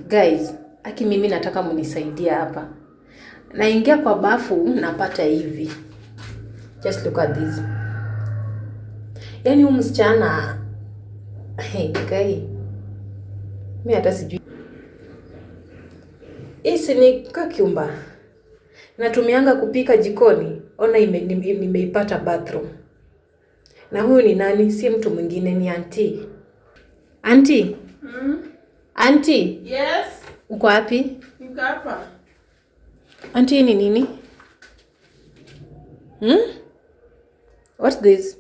Guys, aki mimi nataka mnisaidia hapa. Naingia kwa bafu napata hivi. Just look at this. Yaani huyu msichana guy. Mimi hata sijui. Hii ni kakiumba. Natumianga kupika jikoni. Ona nimeipata bathroom. Na huyu ni nani? Si mtu mwingine, ni auntie. Auntie? Auntie? Yes. Uko wapi? Niko hapa. Auntie, ni nini? What's this?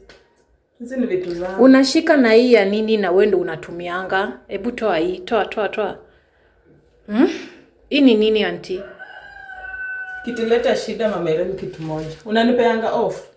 Hizi ni vitu zangu. Unashika na hii ya nini na wewe ndio unatumianga? Hebu toa hii, toa. Hii ni nini auntie? Kitileta shida mama Irene kitu moja. Unanipeanga off?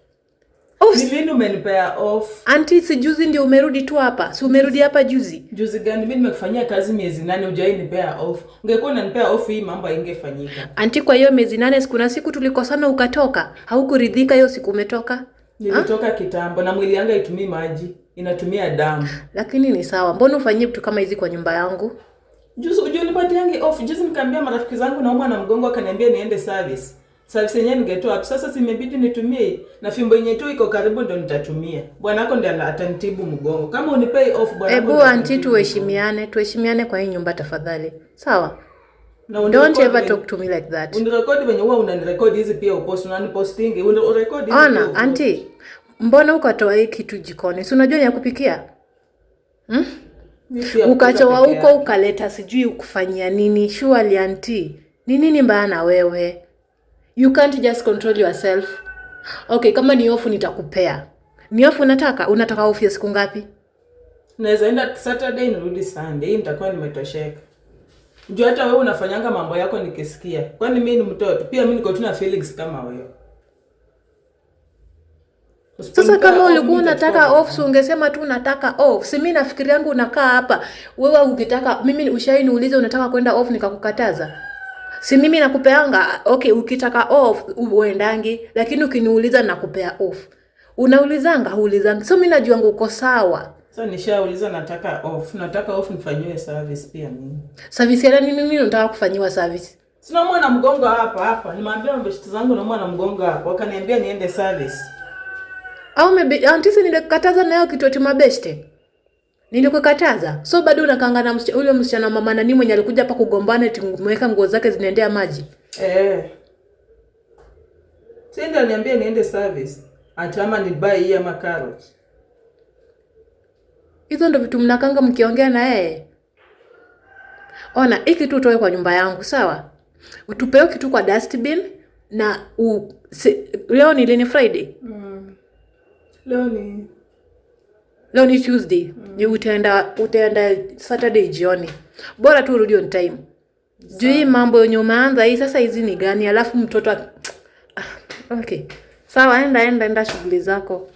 Off? Ni lini umenipea off? Auntie, si juzi ndio umerudi tu hapa. Si umerudi hapa juzi? Juzi gani? Mimi nimekufanyia kazi miezi 8 hujainipea off. Ungekuwa unanipea off hii mambo haingefanyika. Auntie, kwa hiyo miezi 8 kuna siku tulikosana ukatoka. Haukuridhika hiyo siku umetoka? Nilitoka kitambo na mwili yangu haitumii maji, inatumia damu. Lakini ni sawa. Mbona ufanyie vitu kama hizi kwa nyumba yangu? Juzi ujue nilipatiange off. Juzi nikamwambia marafiki zangu naumwa na mgongo, akaniambia niende service. Service yenyewe ningetoa hapo. Sasa simebidi nitumie na fimbo yenyewe tu iko karibu ndo nitatumia. Bwana wako ndiye atanitibu mgongo. Kama unipei off bwana wako. Hebu auntie, tuheshimiane kwa hii nyumba tafadhali. Sawa? Don't ever talk to me like that. Unirekodi venye huwa unanirekodi hizi pia upost, unanipostingi, unirekodi hizi. Ona, auntie, mbona ukatoa hii kitu jikoni? Si unajua ni ya kupikia? Ukatoa huko ukaleta sijui ukufanyia nini? Surely auntie, ni nini mbaya na wewe? You can't just control yourself. Okay, kama ni off nitakupea. Ni off unataka off ya siku ngapi? Naweza enda Saturday nirudi Sunday. Hii nitakuwa nimetosheka. Unajua hata wewe unafanyanga mambo yako nikisikia. Kwani mimi ni mtoto? Pia mimi niko tu na feelings kama wewe. Sasa kama ulikuwa unataka off, so ungesema tu unataka off. Si mimi nafikiri yangu unakaa hapa. Wewe ukitaka mimi ushainiulize unataka kwenda off nikakukataza. Si mimi nakupeanga, okay, ukitaka off uendangi, lakini ukiniuliza nakupea off. Unaulizanga, huulizanga. So mimi najua uko sawa. Sasa nishauliza nataka off. Nataka off nifanyiwe service pia mimi. Service ya nini unataka kufanyiwa service? Sina mwana mgongo hapa. Nimwambia mbeshte zangu na mwana mgongo hapa. Wakaniambia niende service. Au auntie nilikukataza nayo kitu ati mabeshte? Nilikukataza. So bado unakanga na ule msichana mama nani mwenye alikuja hapa kugombana eti mweka nguo zake zinaendea maji. Sasa ndio niambia niende service. Atama ni buy hii ama carrot. Hizo ndo vitu mnakanga mkiongea na yeye. Ona, hiki tu utoe kwa nyumba yangu, sawa? Utupeo kitu kwa dustbin na leo ni lini Friday? Leo ni Tuesday. Utaenda Saturday jioni. Bora tu urudi on time. Juu hii mambo yenye umeanza hii sasa hizi ni gani? Alafu mtoto okay. Sawa, enda shughuli zako.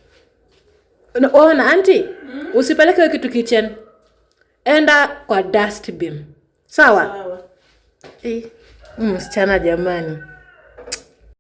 Ona auntie, usipeleke kitu kitchen. Enda kwa dustbin. Sawa? Sawa. Msichana jamani.